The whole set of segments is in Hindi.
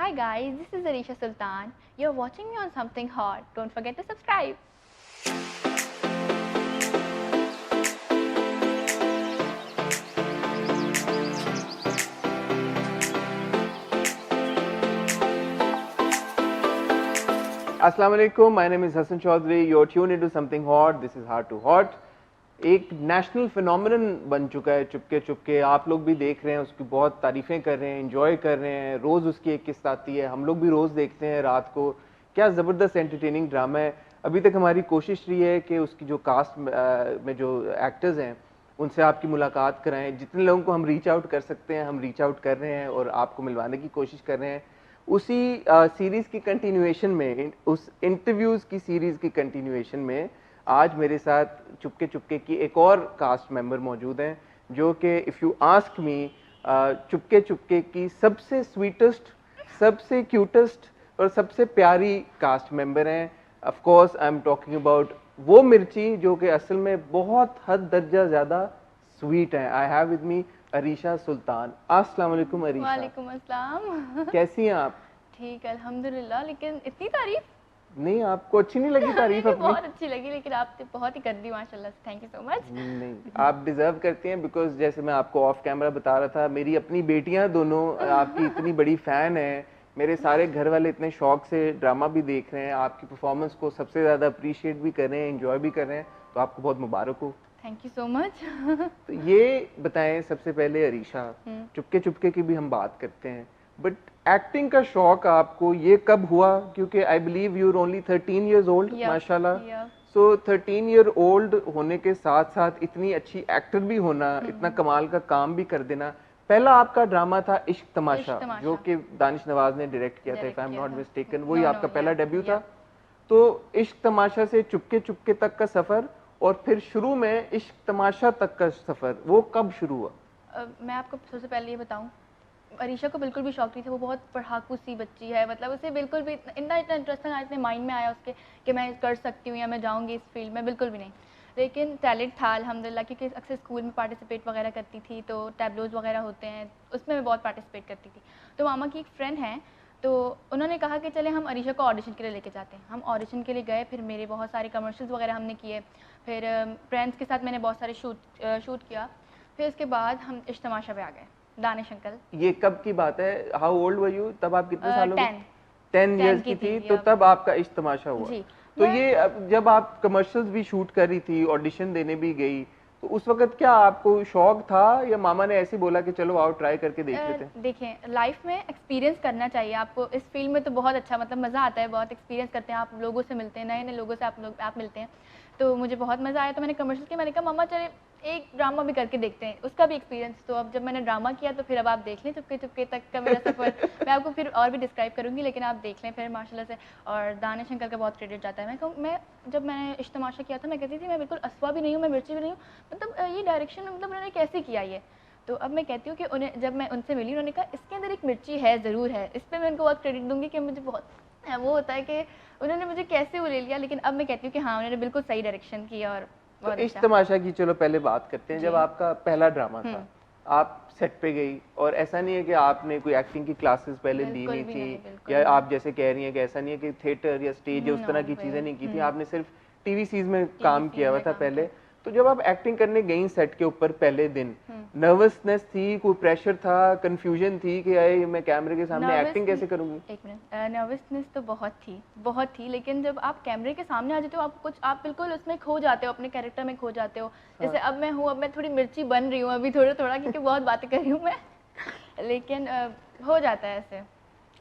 Hi guys, this is Arisha Sultan. You're watching me on Something Hot. Don't forget to subscribe. Assalamu alaikum, my name is Hassan Chaudhary. You're tuned into Something Hot. This is Hard to Hot. एक नेशनल फिनोमिनन बन चुका है चुपके चुपके. आप लोग भी देख रहे हैं, उसकी बहुत तारीफें कर रहे हैं, एंजॉय कर रहे हैं. रोज़ उसकी एक किस्त आती है, हम लोग भी रोज़ देखते हैं रात को. क्या ज़बरदस्त एंटरटेनिंग ड्रामा है. अभी तक हमारी कोशिश रही है कि उसकी जो कास्ट में जो एक्टर्स हैं उनसे आपकी मुलाकात कराएं. जितने लोगों को हम रीच आउट कर सकते हैं हम रीच आउट कर रहे हैं और आपको मिलवाने की कोशिश कर रहे हैं. उसी सीरीज़ की कंटिन्यूएशन में, उस इंटरव्यूज़ की सीरीज़ की कंटिन्यूएशन में आज मेरे साथ चुपके चुपके की एक और कास्ट मेंबर मौजूद हैं जो कि if you ask me Chupke Chupke की सबसे स्वीटेस्ट, सबसे क्यूटेस्ट और सबसे प्यारी कास्ट मेंबर हैं. Of course I am talking about वो मिर्ची जो कि असल में बहुत हद दर्जा ज़्यादा स्वीट है. I have with me Arisha Sultan. अस्सलाम वालेकुम अरीशा. वालेकुम अस्सलाम. कैसी हैं आप? ठीक अल्हम्दुलिल्लाह. लेकिन इतनी तारीफ नहीं, आपको अच्छी नहीं लगी तारीफ अपनी? बहुत अच्छी लगी, लेकिन आपने बहुत ही कर दी माशाल्लाह से. Thank you so much. नहीं, आप डिजर्व करती हैं बिकॉज जैसे मैं आपको ऑफ कैमरा बता रहा था, मेरी अपनी बेटियां दोनों आपकी इतनी बड़ी फैन हैं. मेरे सारे घर वाले इतने शौक से ड्रामा भी देख रहे हैं, आपकी परफॉर्मेंस को सबसे ज़्यादा अप्रिशिएट भी कर रहे हैं, एंजॉय भी कर रहे हैं. तो आपको बहुत मुबारक हो. Thank you so much. तो ये बताएं सबसे पहले अरीशा, चुपके चुपके की भी हम बात करते हैं, बट एक्टिंग का शौक आपको ये कब हुआ? क्योंकि I believe you are only 13 years old. माशाल्लाह. सो 13 ईयर ओल्ड होने के साथ साथ इतनी अच्छी एक्टर भी होना, इतना कमाल का काम भी कर देना. पहला आपका ड्रामा था इश्क तमाशा, जो कि दानिश नवाज ने डायरेक्ट किया था, if I am not mistaken. वही आपका पहला डेब्यू था. तो इश्क तमाशा से चुपके चुपके तक का सफर और फिर शुरू में इश्क तमाशा तक का सफर, वो कब शुरू हुआ? मैं आपको सबसे पहले ये बताऊं, अरीशा को बिल्कुल भी शौक नहीं था. वो बहुत पढ़ाकू सी बच्ची है. मतलब उसे बिल्कुल भी इतना इंटरेस्ट था इतने माइंड में आया उसके कि मैं कर सकती हूँ या मैं जाऊँगी इस फील्ड में, बिल्कुल भी नहीं. लेकिन टैलेंट था अल्हम्दुलिल्लाह, क्योंकि अक्सर स्कूल में पार्टिसिपेट वगैरह करती थी, तो टैबलोज वगैरह होते हैं उसमें मैं बहुत पार्टिसिपेट करती थी. तो मामा की एक फ्रेंड हैं, तो उन्होंने कहा कि चले हम अरीशा को ऑडिशन के लिए लेके जाते हैं. हम ऑडिशन के लिए गए. फिर मेरे बहुत सारे कमर्शियल्स वगैरह हमने किए. फिर फ्रेंड्स के साथ मैंने बहुत सारे शूट किया. फिर उसके बाद हम इश्क तमाशा पे आ गए. दानिश अंकल. ये कब की बात है? हाउ ओल्ड वर यू तब? आप कितने सालों 10 10 इयर्स की थी. तो तब आपका इश्क तमाशा हुआ. जी. तो ये जब आप कमर्शियल्स भी शूट कर रही थी, ऑडिशन देने भी गई, तो उस वक्त क्या आपको शौक था या मामा ने ऐसे बोला कि चलो आओ ट्राई करके देख लेते हैं? देखें, लाइफ में एक्सपीरियंस करना चाहिए आपको. इस फील्ड में तो बहुत अच्छा मतलब मज़ा आता है, बहुत एक्सपीरियंस करते हैं, आप लोगों से मिलते हैं, नए नए लोगों से आप मिलते हैं. तो मुझे बहुत मज़ा आया. तो मैंने कमर्शियल किया. मैंने कहा मामा चले एक ड्रामा भी करके देखते हैं, उसका भी एक्सपीरियंस. तो अब जब मैंने ड्रामा किया तो फिर अब आप देख लें चुपके चुपके तक का मेरा सफ़र. मैं आपको फिर और भी डिस्क्राइब करूँगी, लेकिन आप देख लें फिर माशाल्लाह से. और दानिश अंकल का बहुत क्रेडिट जाता है. जब मैंने इश्क तमाशा किया था, मैं कहती थी मैं बिल्कुल असवा भी नहीं हूँ, मैं मिर्ची भी नहीं हूँ. मतलब ये डायरेक्शन मतलब उन्होंने कैसे किया ये. तो अब मैं कहती हूँ कि उन्हें जब मैं उनसे मिली, उन्होंने कहा इसके अंदर एक मिर्ची है, ज़रूर है. इस पर मैं उनको बहुत क्रेडिट दूँगी कि मुझे बहुत वो होता है कि उन्होंने मुझे कैसे वो ले लिया. लेकिन अब मैं कहती हूँ कि हाँ, उन्होंने बिल्कुल सही डायरेक्शन की. और तो इश्क तमाशा की चलो पहले बात करते हैं. जब आपका पहला ड्रामा था, आप सेट पे गई, और ऐसा नहीं है कि आपने कोई एक्टिंग की क्लासेस पहले ली नहीं थी, या आप जैसे कह रही हैं कि ऐसा नहीं है कि थिएटर या स्टेज या उस तरह की चीज़ें नहीं की थी, आपने सिर्फ टीवी सीरीज में काम किया हुआ था पहले. तो जब आप एक्टिंग करने गई सेट के ऊपर पहले दिन, नर्वसनेस थी, कोई प्रेशर था, कंफ्यूजन थी कि यार मैं कैमरे के सामने एक्टिंग कैसे करूंगी? एक मिनट. नर्वसनेस तो बहुत थी. लेकिन जब आप कैमरे के सामने आ जाते हो, आप बिल्कुल उसमें खो जाते हो, अपने कैरेक्टर में खो जाते हो. जैसे अब मैं हूँ, अब मैं थोड़ी मिर्ची बन रही हूँ अभी थोड़ा थोड़ा, क्योंकि बहुत बातें कर रही हूँ मैं. लेकिन हो जाता है, ऐसे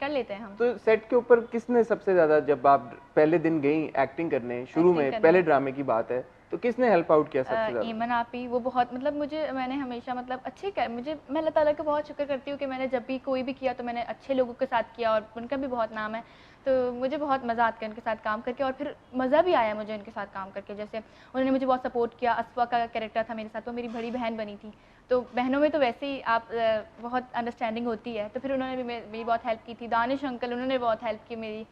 कर लेते हैं हम. तो सेट के ऊपर किसने सबसे ज्यादा, जब आप पहले दिन गई एक्टिंग करने शुरू में, पहले ड्रामे की बात है, तो किसने हेल्प आउट किया सबसे ज्यादा? ईमन आपी. वो बहुत मतलब मैंने हमेशा मतलब मैं अल्लाह ताला का बहुत शुक्र करती हूँ कि मैंने जब भी कोई भी किया तो मैंने अच्छे लोगों के साथ किया, और उनका भी बहुत नाम है. तो मुझे बहुत मज़ा आता है उनके साथ काम करके, और फिर मज़ा भी आया मुझे उनके साथ काम करके. जैसे उन्होंने मुझे बहुत सपोर्ट किया. असफा का कैरेक्टर था मेरे साथ, वो मेरी बड़ी बहन बनी थी. तो बहनों में तो वैसे ही आप बहुत अंडरस्टैंडिंग होती है. तो फिर उन्होंने भी मेरी बहुत हेल्प की थी. दानिश अंकल, उन्होंने बहुत हेल्प की मेरी.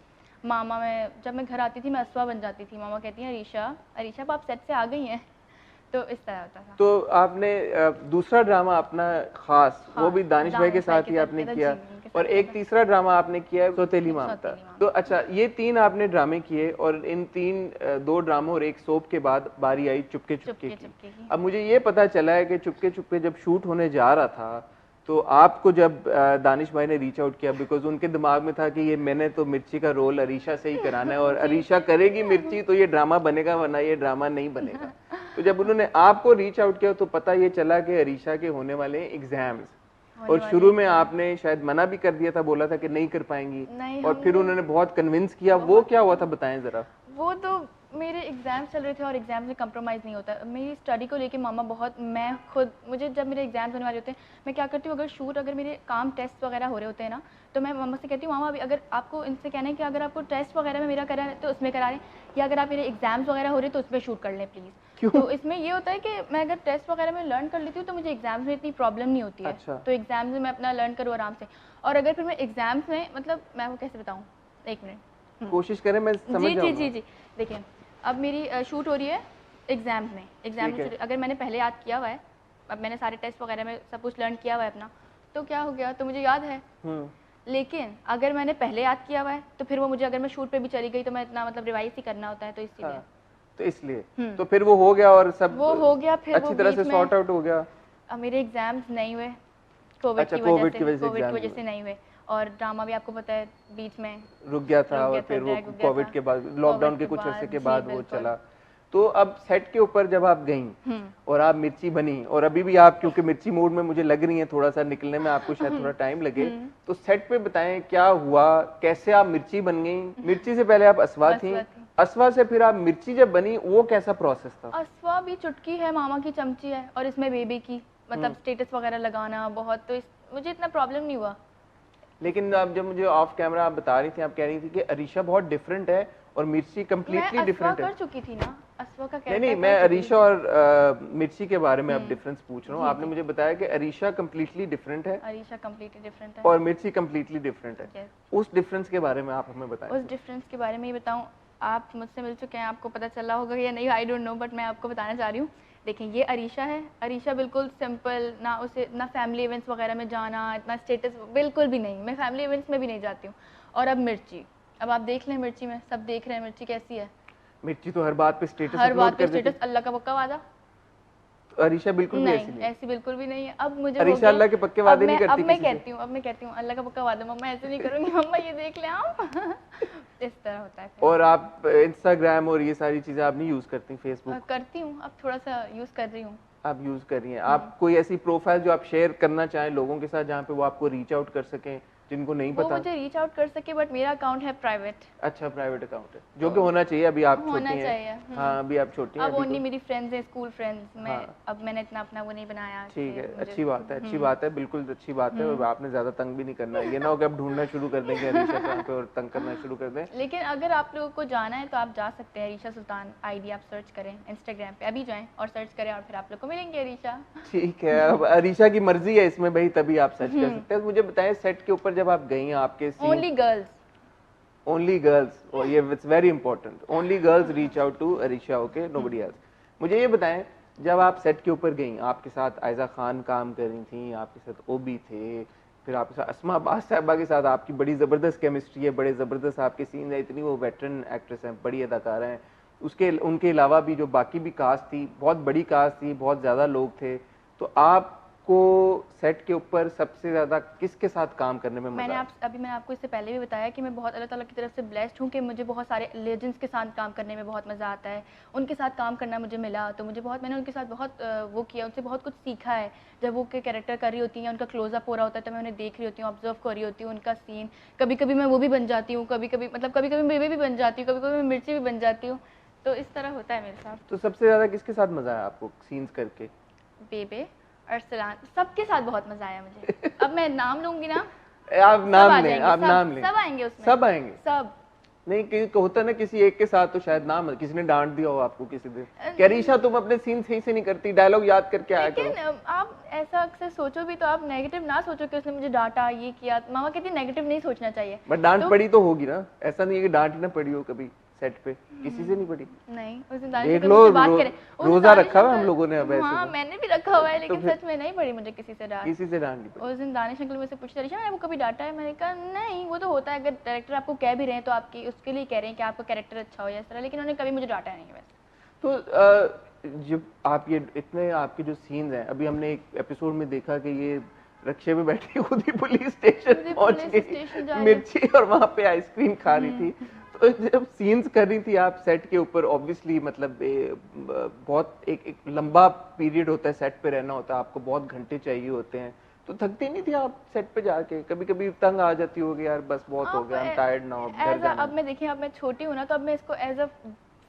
मामा, जब मैं घर आती थी मैं असफा बन जाती थी. मामा कहती हैं अरीशा आप सेट से आ गई हैं. तो इस तरह होता था. तो आपने दूसरा ड्रामा अपना खास, वो भी दानिश भाई के साथ ही आपने किया, और एक तीसरा ड्रामा आपने किया है सौतेली ममता। तो अच्छा, ये 3 आपने ड्रामे किए और इन 2 ड्रामों और एक सोप के बाद बारी आई चुपके चुपके की। अब मुझे ये पता चला है कि चुपके चुपके जब शूट होने जा रहा था तो आपको जब दानिश भाई ने रीच आउट किया, बिकॉज उनके दिमाग में था कि ये मैंने तो मिर्ची का रोल अरीशा से ही कराना है और अरीशा करेगी मिर्ची तो ये ड्रामा बनेगा, वरना ये ड्रामा नहीं बनेगा। तो जब उन्होंने आपको रीच आउट किया तो पता ये चला कि अरीशा के होने वाले एग्जाम्स, और शुरू में आपने शायद मना भी कर दिया था, बोला था कि नहीं कर पाएंगी, और फिर उन्होंने बहुत कन्विंस किया। वो क्या हुआ था, बताएं जरा। वो तो मेरे एग्ज़ाम्स चल रहे थे और एग्ज़ाम्स में कंप्रोमाइज़ नहीं होता। मेरी स्टडी को लेके मामा बहुत, मैं खुद, मुझे जब मेरे एग्ज़ाम्स होने वाले होते हैं मैं क्या करती हूँ, अगर मेरे काम टेस्ट वगैरह हो रहे होते हैं ना, तो मैं मामा से कहती हूँ मामा अभी अगर आपको इनसे कहना है कि अगर आपको टेस्ट वगैरह में मेरा करा है तो उसमें करा लें, या अगर आप मेरे एग्ज़ाम्स वगैरह हो रहे हैं तो उसमें शूट कर लें प्लीज़। तो इसमें ये होता है कि मैं अगर टेस्ट वगैरह में लर्न कर लेती हूँ तो मुझे एग्ज़ाम्स में इतनी प्रॉब्लम नहीं होती है। अच्छा। तो एग्ज़ाम्स में मैं अपना लर्न करूँ आराम से। और अगर फिर मैं एग्ज़ाम्स में, मतलब मैं वो कैसे बताऊँ, एक मिनट कोशिश करें, मैं समझ जाऊंगा। जी देखिए, अब मेरी शूट हो रही है एग्ज़ाम्स में अगर मैंने पहले याद किया हुआ है, अब मैंने सारे टेस्ट वगैरह में सब कुछ लर्न किया हुआ है अपना, तो क्या हो गया, तो मुझे याद है। लेकिन अगर मैंने पहले याद किया हुआ है तो फिर वो मुझे, अगर मैं शूट पे भी चली गई तो मैं इतना मतलब रिवाइज ही करना होता है, तो इसलिए तो फिर वो हो गया और सब वो हो गया, फिर अच्छी तरह से सॉर्ट आउट हो गया। अब मेरे एग्जाम्स नहीं हुए कोविड की वजह से नहीं हुए, और ड्रामा भी आपको पता है बीच में रुक गया था, और फिर वो कोविड के बाद, लॉकडाउन के कुछ अरसे के बाद वो चला। तो अब सेट के ऊपर जब आप गईं और आप मिर्ची बनी, और अभी भी आप क्योंकि मिर्ची मूड में मुझे लग रही है, थोड़ा सा निकलने में आपको शायद थोड़ा टाइम लगे, तो सेट पे बताएं क्या हुआ, कैसे आप मिर्ची बन गई। मिर्ची से पहले आप अस्वा थी, अस्वा से फिर आप मिर्ची जब बनी, वो कैसा प्रोसेस था? अस्वा भी चुटकी है, मामा की चमची है, और इसमें बेबी की मतलब स्टेटस वगैरह लगाना बहुत, तो मुझे इतना प्रॉब्लम नहीं हुआ। लेकिन अब जब मुझे ऑफ कैमरा आप बता रही थी, आप कह रही थी कि अरीशा बहुत डिफरेंट है और मिर्ची कम्प्लीटली डिफरेंट है। कर चुकी थी ना अस्वा का कैरेक्टर। नहीं, मैं अरीशा और मिर्ची के बारे में अब डिफरेंस पूछ रहा हूँ। आपने मुझे बताया कि अरीशा कम्प्लीटली डिफरेंट है, अरीशा कम्प्लीटली डिफरेंट है और मिर्ची कम्प्लीटली डिफरेंट है। उस डिफरेंस के बारे में आप हमें बताएं। उस डिफरेंस के बारे में ये बताऊँ, आप मुझसे मिल चुके हैं, आपको पता चला होगा या नहीं, आई डोंट नो, बट मैं आपको बताना चाह रही हूँ। देखिए, ये अरीशा है, अरीशा बिल्कुल सिंपल, ना उसे ना फैमिली इवेंट्स वगैरह में जाना, इतना स्टेटस बिल्कुल भी नहीं, मैं फैमिली इवेंट्स में भी नहीं जाती हूँ। और अब मिर्ची, अब आप देख लें मिर्ची में, सब देख रहे हैं मिर्ची कैसी है। मिर्ची तो हर बात पे स्टेटस, अल्लाह का पक्का वादा। अरीशा बिल्कुल भी ऐसी बिल्कुल भी नहीं है। अब मुझे अरीशा अल्लाह के पक्के वादे नहीं करती। अब मैं कहती हूँ अल्लाह का पक्का वादा, मम्मा ऐसे नहीं करूँगी, मम्मा ये देख ले आप। इस तरह होता है। और आप इंस्टाग्राम और ये सारी चीजें आप नहीं यूज करती? फेसबुक करती हूँ, अब थोड़ा सा यूज कर रही हूँ। आप यूज कर रही हैं? आप कोई ऐसी प्रोफाइल जो आप शेयर करना चाहें लोगों के साथ, जहाँ पे वो आपको रीच आउट कर सकें, जिनको नहीं पता? वो मुझे रीच आउट कर सके, बट मेरा अकाउंट है प्राइवेट। अच्छा, प्राइवेट अकाउंट है, जो कि होना चाहिए, अभी आप छोटी हैं। हाँ, अभी आप छोटी हैं। अब ओनली मेरी फ्रेंड्स हैं, स्कूल फ्रेंड्स। मैं अब मैंने इतना अपना वो नहीं बनाया। ठीक है, अच्छी बात है, अच्छी बात है, बिल्कुल अच्छी बात है। और आपने ज्यादा तंग भी नहीं करना है, ये ना हो कि आप ढूंढना शुरू कर देंगे अरीशा कहाँ पे और तंग करना शुरू कर दें। लेकिन अगर आप लोगों को जाना है तो आप जा सकते हैं, अरीशा सुल्तान आईडी आप सर्च करें इंस्टाग्राम पे, अभी जाएं और सर्च करें, और फिर आप लोग को मिलेंगे अरीशा। ठीक है, अब अरीशा की मर्जी है इसमें भाई, तभी आप सर्च कर सकते हैं। मुझे बताएं, सेट के ऊपर जब आप गई, आपके ओनली गर्ल्स, और ये it's very important, only girls reach out to Arisha, okay, nobody else. मुझे ये बताएं, जब आप सेट के ऊपर गई, आपके साथ आयजा खान काम कर रही थी, आपके साथ ओबी थे, फिर आपके साथ अस्मा अब्बास साहिबा के साथ आपकी बड़ी ज़बरदस्त केमिस्ट्री है, बड़े ज़बरदस्त आपके सीन है, इतनी वो वेटरन एक्ट्रेस हैं, बड़ी अदाकारा हैं। उनके अलावा भी जो बाकी भी कास्ट थी, बहुत बड़ी कास्ट थी, बहुत ज़्यादा लोग थे, तो आपको सेट के ऊपर सबसे ज़्यादा किसके साथ काम करने में मज़ा? मैंने आपको इससे पहले भी बताया कि मैं बहुत अल्लाह ताला की तरफ से ब्लेस्ड हूँ कि मुझे बहुत सारे लेजेंड्स के साथ काम करने में बहुत मज़ा आता है। उनके साथ काम करना मुझे मिला, तो मुझे बहुत, मैंने उनके साथ बहुत वो किया, उनसे बहुत कुछ सीखा है। जब वो के कैरेक्टर कर रही होती हैं, उनका क्लोजअप हो रहा होता है, तो मैं उन्हें देख रही होती हूँ, ऑब्जर्व कर रही होती हूँ उनका सीन। कभी कभी मैं वो भी बन जाती हूँ, कभी कभी बेबी भी बन जाती हूँ, कभी कभी मैं मिर्ची भी बन जाती हूँ, तो इस तरह होता है मेरे साथ। तो सबसे ज़्यादा किसके साथ मज़ा आया आपको सीन्स करके? बेबे, अरसलान, सबके साथ बहुत मजा आया मुझे। अब मैं नाम लूंगी ना, आप नाम लें, आप नाम लें, सब आएंगे उसमें, सब आएंगे, सब नहीं कि होता ना किसी एक के साथ तो शायद नाम, किसी ने डांट दिया हो आपको किसी दिन, अरीशा तुम अपने सीन सही से नहीं करती, डायलॉग याद करके आया करो। लेकिन आप ऐसा अक्सर सोचो भी तो आप नेगेटिव ना सोचो कि उसने मुझे डांटा, ये किया। मामा कहती नेगेटिव नहीं सोचना चाहिए, बट डांट पड़ी तो होगी ना, ऐसा नहीं है कि डांट ही ना पड़ी हो कभी सेट पे? किसी से नहीं पड़ी? नहीं, उस दिन दानिश देख अंकल लो, मुझसे बात करे, उस दिन रोजा दानिश रखा हुआ है हम अंकल- लोगों ने अब ऐसे हाँ तो। मैंने भी रखा हुआ है, लेकिन फिर- सच में नहीं पड़ी मुझे किसी से डांट। किसी से डांट नहीं पड़ी? उस दिन दानिश अंकल मुझसे पूछते रहे, मैंने वो कभी डांटा है? मैंने कहा नहीं, वो तो होता है, अगर डायरेक्टर आपको कह भी रहे हैं तो आपकी उसके लिए कह रहे हैं कि आपका कैरेक्टर अच्छा हो या इस तरह, लेकिन उन्होंने कभी मुझे डांटा नहीं है वैसे। तो जब आप ये इतने आपके जो सीन्स हैं, अभी हमने एक एपिसोड में देखा कि ये रक्शे में बैठी खुद ही पुलिस स्टेशन पहुंच पुलिस स्टेशन जा गई, रही। मिर्ची और वहां पे आइसक्रीम खा रही थी। तो जब सीन्स कर रही थी आप सेट के ऊपर, ऑब्वियसली मतलब बहुत एक लंबा पीरियड होता है, सेट पे रहना होता है, आपको बहुत घंटे चाहिए होते हैं, तो थकती नहीं थी आप सेट पे जाके? कभी कभी तंग आ जाती होगी, यार बस बहुत हो गया, टायर्ड ना हो, घर जाना। अब मैं देखिए, अब मैं छोटी हूँ ना, तो अब मैं इसको एज अ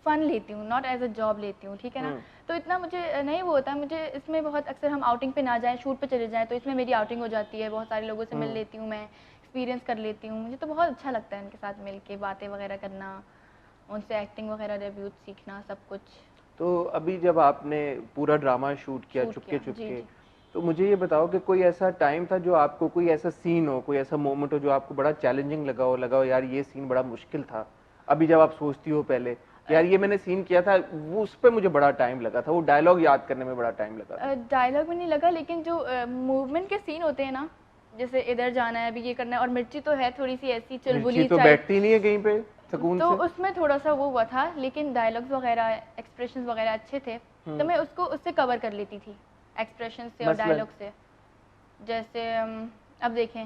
फन लेती हूँ, नॉट एज अ जॉब लेती हूँ, ठीक है ना। तो इतना मुझे नहीं वो होता, मुझे इसमें बहुत अक्सर हम आउटिंग पे ना जाएं, शूट पे चले जाएं, तो इसमें मेरी आउटिंग हो जाती है, बहुत सारे लोगों से मिल लेती हूँ, मैं एक्सपीरियंस कर लेती हूँ, मुझे तो बहुत अच्छा लगता है उनके साथ मिल के बातें वगैरह करना, उनसे एक्टिंग वगैरह रिव्यूज सीखना, सब कुछ। तो अभी जब आपने पूरा ड्रामा शूट किया चुपके जी, चुपके, जी। तो मुझे ये बताओ कि कोई ऐसा टाइम था जो आपको, कोई ऐसा सीन हो, कोई ऐसा मोमेंट हो जो आपको बड़ा चैलेंजिंग लगा हो यार ये सीन बड़ा मुश्किल था, अभी जब आप सोचती हो पहले यार ये मैंने सीन किया था, वो उस पे मुझे बड़ा टाइम लगा था, वो डायलॉग याद करने में बड़ा टाइम लगा था? डायलॉग में नहीं लगा, लेकिन जो मूवमेंट के सीन होते हैं ना, जैसे इधर जाना है, अभी ये करना है, और मिर्ची तो है थोड़ी सी ऐसी चुलबुली मिर्ची तो बैठती नहीं है कहीं पे सुकून तो से। उसमें थोड़ा सा वो हुआ था, लेकिन डायलॉग्स वगैरह, एक्सप्रेशंस वगैरह अच्छे थे, तो मैं उसको उससे कवर कर लेती थी, एक्सप्रेशन से और मसलन? डायलॉग से। जैसे अब देखें,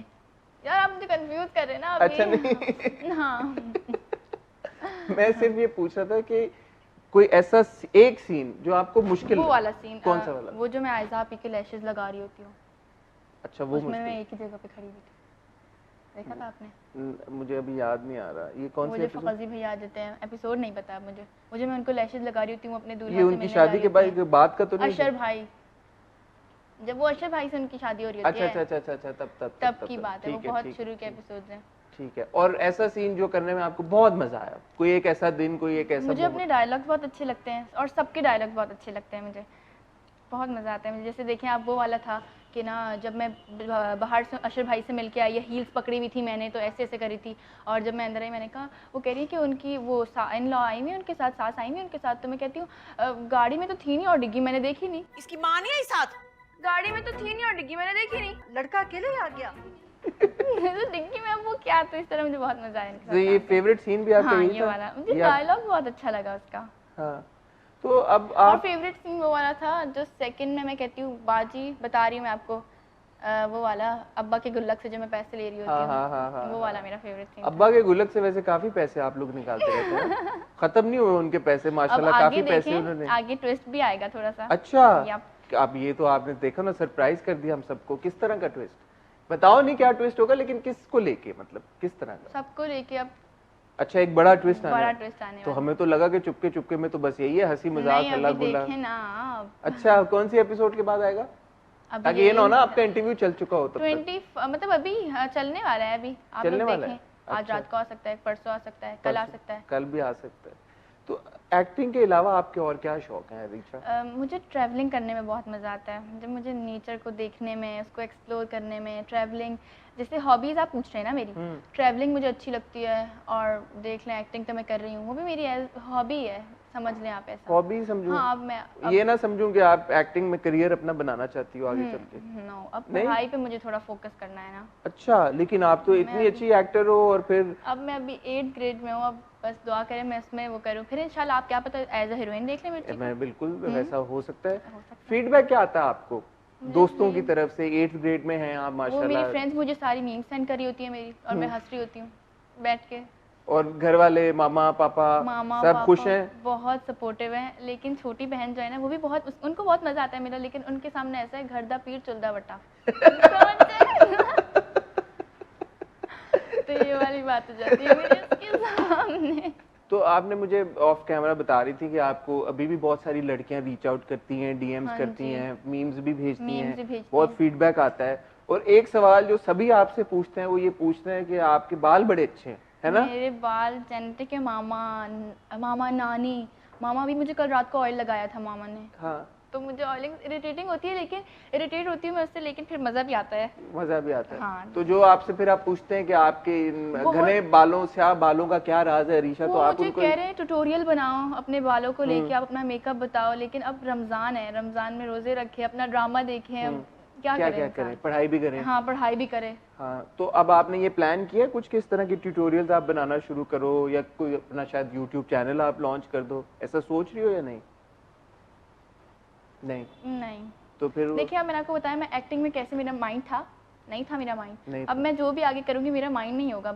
यार आप मुझे कंफ्यूज कर रहे हैं ना अभी। अच्छा नहीं हाँ। मैं सिर्फ ये पूछ रहा था कि कोई ऐसा एक सीन जो आपको मुश्किल वो लगा। वाला सीन, कौन सा वाला? वो जो मैं आयजा पी के लैशेस लगा रही होती हूँ, अच्छा वो उसमें मैं मुश्किल। एक ही जगह पे खड़ी हुई थी, देखा था आपने? मुझे अभी याद नहीं आ रहा, ये कौन सी मुझे एपिसोड? फकजी भैया आ जाते हैं, एपिसोड नहीं पता मुझे मैं उनको लैशेस लगा रही होती हूँ, अपने दूल्हा ये से उनकी मिलने शादी जा के रही होती बाद का तो हूँ। नहीं? अशर भाई, जब वो अशर भाई से उनकी शादी हो रही होती अच्छा है, अच्छा अच्छा अच्छा, तब की बात है, वो ठीक बहुत ठीक शुरू के ठीक। एपिसोड्स हैं। ठीक है, और ऐसा सीन जो करने में आपको बहुत मजा आया, कोई एक ऐसा दिन, कोई एक ऐसा मुझे अपने moment? डायलॉग्स बहुत अच्छे लगते हैं, और सबके डायलॉग्स बहुत अच्छे लगते हैं मुझे, बहुत मज़ा आता है मुझे। जैसे देखें आप, वो वाला था कि ना, जब मैं बाहर से अशर भाई से मिलके आई, हील्स पकड़ी हुई थी मैंने, तो ऐसे ऐसे करी थी, और जब मैं अंदर आई, मैंने कहा, वो कह रही है कि उनकी वो इन लॉ आई हुई है उनके साथ, सास आई हुई है उनके साथ, तो मैं कहती हूँ गाड़ी में तो थी नहीं और डिग्गी मैंने देखी नहीं। इसकी माँ नहीं आई साथ? गाड़ी में तो थी नहीं और डिग्गी मैंने देखी नहीं। लड़का अकेले ही आ गया। तो डिग्गी में अब वो क्या, तो इस तरह मुझे बहुत मजा आया इनके तो साथ ये काम करके। फेवरेट सीन भी आपका हाँ, यही ये था? वाला मुझे ये आप- डायलॉग बहुत अच्छा लगा उसका। हाँ, तो अब और आप फेवरेट सीन वो वाला था जो सेकंड में मैं कहती हूँ, बाजी बता रही हूँ मैं आपको, वो वाला अब्बा के गुल्लक से जो मैं पैसे ले रही होती हाँ हूँ, हाँ हाँ हाँ वो हाँ। वाला मेरा फेवरेट सीन अब्बा के गुल्लक से वैसे काफी पैसे आप लोग निकालते रहते हैं, खत्म नहीं हुए उनके पैसे अब माशाल्लाह, आगे काफी पैसे देखें, उन्होंने। आगे ट्विस्ट भी आएगा थोड़ा सा। अच्छा, Yup। अब ये तो आपने देखा ना, सरप्राइज कर दिया हम सबको। किस तरह का ट्विस्ट? बताओ नहीं क्या ट्विस्ट होगा, लेकिन किसको लेके, मतलब किस तरह का? सबको लेके अब अच्छा, एक बड़ा ट्विस्ट आने बड़ा वाला। ट्विस्ट आने तो वाला। हमें तो लगा कि चुपके चुपके में तो बस यही है, हंसी मजाक नहीं, हल्ला अभी गुल्ला। देखें ना अब। अच्छा, कौन सी एपिसोड के बाद आएगा? अभी ताकि ये ना हो ना आपका इंटरव्यू चल चुका हो तब तक। 20 मतलब अभी चलने वाला है, अभी आप चलने लोग वाला देखें। है? आज अच्छा। रात को आ सकता है, परसों आ सकता है, कल आ परसों- सकता है। कल भी आ सकता है। तो एक्टिंग के अलावा आपके और क्या शौक हैं रिचा? मुझे ट्रैवलिंग करने में बहुत मज़ा आता है, जब मुझे नेचर को देखने में, उसको एक्सप्लोर करने में, ट्रैवलिंग, जैसे हॉबीज़ आप पूछ रहे हैं ना मेरी, ट्रैवलिंग मुझे अच्छी लगती है, और देख लें एक्टिंग तो मैं कर रही हूँ, वो भी मेरी हॉबी है, समझ लें आप ऐसा। हॉबी समझूं? हाँ, अब ये ना समझूं कि आप एक्टिंग में करियर अपना बनाना चाहती हो आगे चल के। नो, अब नहीं? पढ़ाई पे मुझे थोड़ा फोकस करना है ना। अच्छा, लेकिन आप तो इतनी अच्छी एक्टर हो, और फिर अब मैं अभी 8th ग्रेड में हूँ, अब बस दुआ करें मैं इसमें वो करूँ, फिर इंशाल्लाह आप क्या पता एज अ हीरोइन देख लें मेरी। मैं बिल्कुल वैसा हो सकता है। फीडबैक क्या आता है आपको दोस्तों की तरफ से? 8th ग्रेड में हैं आप वो मेरी माशाल्लाह, फ्रेंड्स मुझे सारी मीम्स सेंड करी होती है मेरी, और मैं हंस रही होती हूँ बैठ के। और घर वाले मामा पापा मामा सब पापा खुश हैं? बहुत सपोर्टिव हैं, लेकिन छोटी बहन जो है ना, वो भी बहुत, उनको बहुत मजा आता है मेरा, लेकिन उनके सामने ऐसा है, घर दा पीर चुलदा बट्टा। तो ये वाली बात हो जाती है मेरे उसके सामने। तो आपने मुझे ऑफ कैमरा बता रही थी कि आपको अभी भी बहुत सारी लड़कियां रीच आउट करती हैं, डीएम्स हाँ करती जी। हैं, मीम्स भी भेजती Memes हैं, भी भेजती बहुत हैं। फीडबैक आता है। और एक सवाल जो सभी आपसे पूछते हैं वो ये पूछते हैं कि आपके बाल बड़े अच्छे हैं, है ना? मेरे बाल जेनेटिक है, मामा नानी, मामा भी मुझे कल रात को ऑयल लगाया था मामा ने। हाँ, तो मुझे ऑयलिंग इरिटेटिंग होती है, लेकिन इरिटेट होती हूँ मैं उससे, लेकिन फिर मज़ा भी आता है। मजा भी आता है। हाँ। तो जो आपसे फिर आप पूछते हैं कि आपके इन घने बालों स्याह बालों का क्या राज है अरीशा, तो वो आप मुझे उनको कह रहे हैं ट्यूटोरियल बनाओ अपने बालों को लेके, आप अपना मेकअप बताओ, लेकिन अब रमज़ान है, रमज़ान में रोज़े रखे, अपना ड्रामा देखें, अब क्या क्या करें क्या इंसान? करें, पढ़ाई भी करें। हाँ, पढ़ाई भी करें। हाँ, तो अब आपने ये प्लान किया कुछ किस तरह की ट्यूटोरियल्स आप बनाना शुरू करो, या कोई अपना शायद यूट्यूब चैनल आप लॉन्च कर दो, ऐसा सोच रही हो या नहीं? नहीं। नहीं। तो फिर देखिए, अब मैंने आपको बताया मैं एक्टिंग में कैसे मेरा माइंड था, नहीं था मेरा माइंड। नहीं अब था। मैं जो भी आगे करूँगी मेरा माइंड नहीं होगा,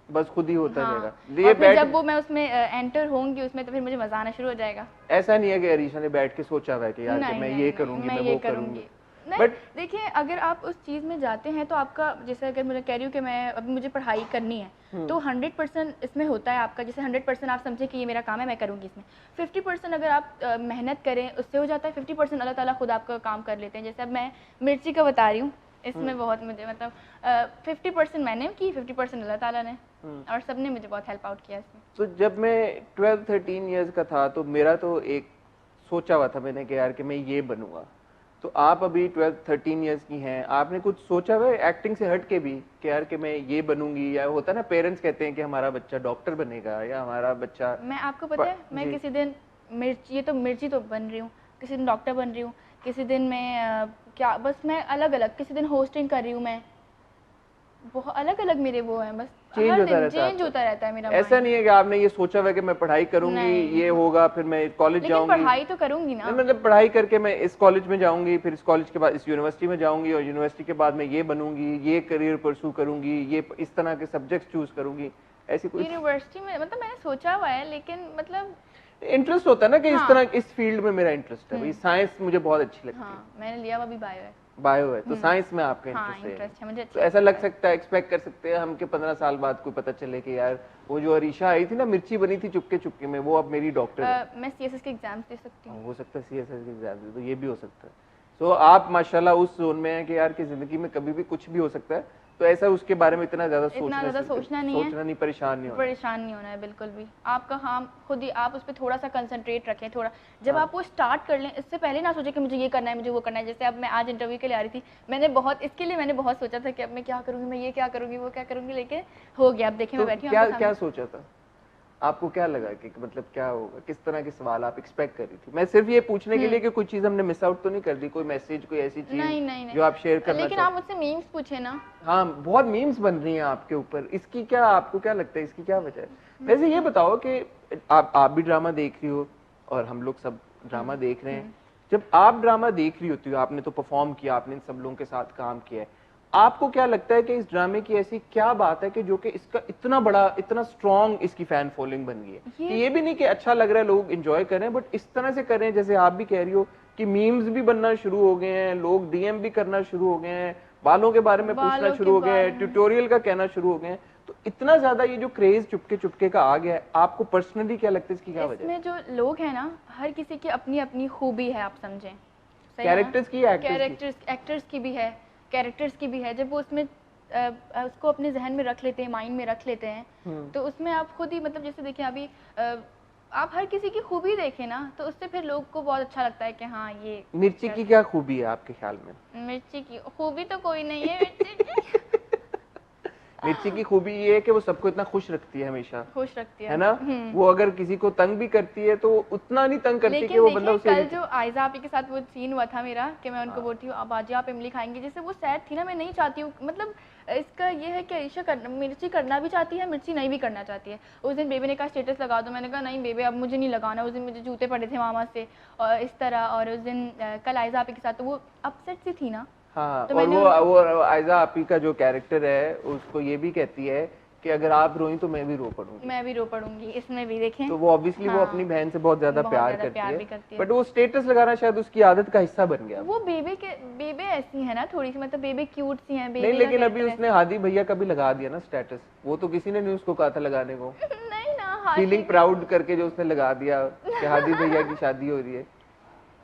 बस खुद ही होता हाँ। जाएगा। और फिर जब वो मैं उसमें एंटर होंगी उसमें, तो फिर मुझे मज़ा आना शुरू हो जाएगा। ऐसा नहीं है कि अरीशा ने बैठ के सोचा हुआ है कि यार कि नहीं, मैं नहीं, ये नहीं, करूंगी, मैं मैं ये वो करूँगी। करूंगी। नहीं, बट देखिए, अगर आप उस चीज़ में जाते हैं तो आपका, जैसे अगर मुझे कह रही हूँ कि मैं अभी मुझे पढ़ाई करनी है, तो 100% इसमें होता है आपका, जैसे 100% आप समझे कि ये मेरा काम है, मैं करूँगी इसमें। 50% अगर आप मेहनत करें उससे हो जाता है, 50% अल्लाह ताला खुद आपका काम कर लेते हैं। जैसे अब मैं मिर्ची का बता रही हूँ, इसमें बहुत मुझे मतलब 50% मैंने की, 50% अल्लाह ताला ने, और सबने मुझे बहुत हेल्प आउट किया इसमें। तो जब मैं 12-13 इयर्स का था तो मेरा तो एक सोचा हुआ था मैंने कि यार कि मैं ये बनूंगा। तो आप अभी 12-13 इयर्स की हैं, आपने कुछ सोचा हुआ है एक्टिंग से हट के भी कि यार कि मैं ये बनूंगी, या होता है ना पेरेंट्स कहते हैं कि हमारा बच्चा डॉक्टर बनेगा या हमारा बच्चा मैं आपको पता है, मैं किसी दिन मिर्ची तो बन रही हूँ, किसी दिन डॉक्टर बन रही हूँ, किसी दिन मैं क्या, बस मैं अलग अलग, किसी दिन होस्टिंग कर रही हूँ मैं, बहुत अलग अलग मेरे वो हैं, बस चेंज हर होता दिन रहता है चेंज आपका। होता रहता है मेरा ऐसा mind। नहीं है कि आपने ये सोचा हुआ है कि मैं पढ़ाई करूंगी, नहीं, ये होगा, फिर मैं कॉलेज लेकिन जाऊंगी। पढ़ाई तो करूंगी ना। नहीं, मतलब पढ़ाई करके मैं इस कॉलेज में जाऊंगी, फिर इस कॉलेज के बाद इस यूनिवर्सिटी में जाऊंगी, और यूनिवर्सिटी के बाद मैं ये बनूंगी, ये करियर परस्यू करूंगी, ये इस तरह के सब्जेक्ट्स चूज करूंगी, ऐसी कोई यूनिवर्सिटी में मतलब मैंने सोचा हुआ है, लेकिन मतलब इंटरेस्ट होता है ना कि इस हाँ। तरह इस फील्ड में मेरा इंटरेस्ट है भाई, साइंस मुझे बहुत अच्छी लगती है। हाँ, मैंने लिया हुआ भी बायो है। बायो है तो साइंस में आपका हाँ, इंटरेस्ट इंटरेस्ट है मुझे, तो अच्छा ऐसा लग सकता है, एक्सपेक्ट कर सकते हैं हम कि 15 साल बाद कोई पता चले कि यार वो जो अरीशा आई थी ना, मिर्ची बनी थी चुपके चुपके में, वो अब मेरी डॉक्टर है। मैं सीएसएस के एग्जाम्स दे सकती हूँ। हो सकता है सीएसएस के एग्जाम तो ये भी हो सकता है। तो आप माशाल्लाह उस जोन में हैं कि यार की जिंदगी में कभी भी कुछ भी हो सकता है, तो ऐसा उसके बारे में इतना ज्यादा सोचना नहीं, परेशान नहीं होना। परेशान नहीं होना है बिल्कुल भी। आपका काम खुद ही, आप उस पर थोड़ा सा कंसंट्रेट रखें, थोड़ा जब आप वो स्टार्ट कर लें, इससे पहले ना सोचें कि मुझे ये करना है, मुझे वो करना है। जैसे अब मैं आज इंटरव्यू के लिए आ रही थी, इसके लिए मैंने बहुत सोचा था कि अब मैं क्या करूँगी, मैं ये क्या करूँगी, वो क्या करूँगी, लेकिन हो गया। अब देखिए मैं बैठी हूँ आपके सामने। क्या सोचा था आपको, क्या लगा कि मतलब क्या होगा, किस तरह के सवाल आप एक्सपेक्ट कर रही थी? मैं सिर्फ ये पूछने के लिए कि कोई चीज हमने मिस आउट तो नहीं कर दी, कोई मैसेज, कोई ऐसी चीज नहीं, जो आप शेयर करना लेकिन आप मुझसे मीम्स पूछे ना। हाँ, बहुत मीम्स बन रही हैं आपके ऊपर, इसकी क्या, आपको क्या लगता है इसकी क्या वजह है? वैसे ये बताओ कि आप भी ड्रामा देख रही हो और हम लोग सब ड्रामा देख रहे हैं, जब आप ड्रामा देख रही होती हो, आपने तो परफॉर्म किया, आपने इन सब लोगों के साथ काम किया है, आपको क्या लगता है कि इस ड्रामे की ऐसी क्या बात है कि जो कि इसका इतना बड़ा, इतना स्ट्रॉन्ग इसकी फैन फॉलोइंग बन गई है कि ये भी नहीं कि अच्छा लग रहा है, लोग एंजॉय कर रहे हैं, बट इस तरह से कर रहे हैं जैसे आप भी कह रही हो कि मीम्स भी बनना शुरू हो गए हैं, लोग डीएम भी करना शुरू हो गए हैं, बालों के बारे में पूछना शुरू हो गए हैं, ट्यूटोरियल का कहना शुरू हो गए हैं, तो इतना ज्यादा ये जो क्रेज चुपके चुपके का आ गया है, आपको पर्सनली क्या लगता है इसकी क्या वजह है? इसमें जो लोग हैं ना, हर किसी की अपनी अपनी खूबी है, आप समझें। कैरेक्टर्स की, एक्टर्स की भी है, कैरेक्टर्स की भी है। जब वो उसमें उसको अपने जहन में रख लेते हैं, माइंड में रख लेते हैं, तो उसमें आप खुद ही, मतलब जैसे देखिए अभी आप हर किसी की खूबी देखें ना, तो उससे फिर लोग को बहुत अच्छा लगता है कि हाँ ये। मिर्ची की क्या खूबी है आपके ख्याल में? मिर्ची की खूबी तो कोई नहीं है। मिर्ची मिर्ची की खूबी ये है कि वो सबको इतना खुश रखती है, हमेशा खुश रखती है ना। वो अगर किसी को तंग भी करती है तो उतना नहीं तंग करती कि वो बंदा उसे। कल जो आयजा आपी के साथ वो सीन हुआ था मेरा, कि मैं उनको बोलती हूँ अब आज आप इमली खाएंगे, जैसे वो सैड थी ना, मैं नहीं चाहती हूँ, मतलब इसका ये है कि आयशा मिर्ची करना भी चाहती है, मिर्ची नहीं भी करना चाहती है। उस दिन बेबी ने कहा स्टेटस लगा दो, मैंने कहा नहीं बेबे अब मुझे नहीं लगाना, उस दिन मुझे जूते पड़े थे मामा से और इस तरह, और उस दिन कल आयजा आपी के साथ तो वो अपसेट सी थी ना। हाँ, तो और वो आयजा आपी का जो कैरेक्टर है उसको ये भी कहती है कि अगर आप रोई तो मैं भी रो पड़ूंगी, इसमें भी देखें। तो वो ऑब्वियसली वो अपनी बहन से बहुत ज्यादा प्यार करती है, बट वो स्टेटस लगाना शायद उसकी आदत का हिस्सा बन गया। वो बेबे ऐसी है ना थोड़ी सी, मतलब बेबे क्यूट सी है। नहीं, लेकिन अभी उसने हादी भैया का भी लगा दिया ना स्टेटस, वो तो किसी ने नहीं उसको कहा था लगाने को। नहीं ना, फीलिंग प्राउड करके जो उसने लगा दिया कि हादी भैया की शादी हो रही है,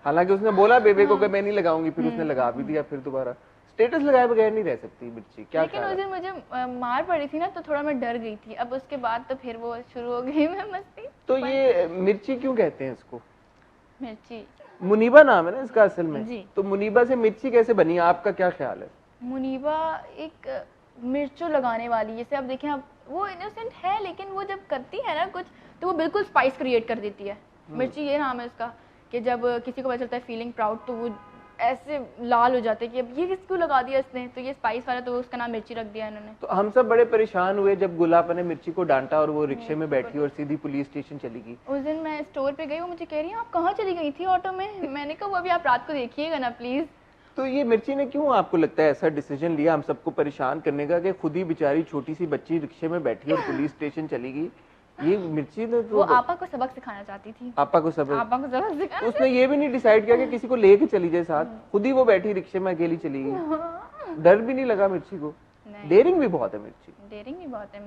हालांकि उसने बोला बेबे को कि मैं नहीं लगाऊंगी, फिर उसने लगा भी दिया। फिर दोबारा स्टेटस लगाए बगैर नहीं रह सकती मिर्ची, क्या? लेकिन उस दिन मुझे मार पड़ी थी ना, तो थोड़ा मैं डर गई थी। अब उसके बाद तो फिर वो शुरू हो गई मैं मस्ती। तो ये मिर्ची क्यों कहते हैं इसको? मिर्ची मुनीबा नाम है ना इसका असल में? जी। तो मुनीबा से मिर्ची कैसे बनी, आपका क्या ख्याल है? मुनीबा एक मिर्चों लगाने वाली, जैसे आप देखें, आप वो इनोसेंट है लेकिन वो जब करती है ना कुछ तो वो बिल्कुल स्पाइस क्रिएट कर देती है। मिर्ची ये नाम है उसका, कि जब किसी को पता चलता है फीलिंग प्राउड तो वो ऐसे लाल हो जाते हैं कि अब ये किसको लगा दिया इसने, तो ये स्पाइस वाला, तो उसका नाम मिर्ची रख दिया इन्होंने। तो हम सब बड़े परेशान हुए जब गुलाबा ने मिर्ची को डांटा और वो रिक्शे में बैठी और सीधी पुलिस स्टेशन चली गई। उस दिन मैं स्टोर पे गई, वो मुझे कह रही है आप कहाँ चली गई थी ऑटो में? मैंने कहा वो अभी आप रात को देखिएगा ना प्लीज़। तो ये मिर्ची ने क्यों आपको लगता है ऐसा डिसीजन लिया हम सबको परेशान करने का कि खुद ही बेचारी छोटी सी बच्ची रिक्शे में बैठी और पुलिस स्टेशन चली गई? ये मिर्ची ने तो वो आपा को सबक सिखाना चाहती थी। आपा को सब आपा को सबक सिखाना। उसने ये भी नहीं डिसाइड किया कि किसी को लेके चली जाए साथ, खुद ही वो बैठी रिक्शे में अकेली चली गई। डर भी नहीं लगा मिर्ची को? नहीं, डेयरिंग भी बहुत है मिर्ची। डेयरिंग भी बहुत है।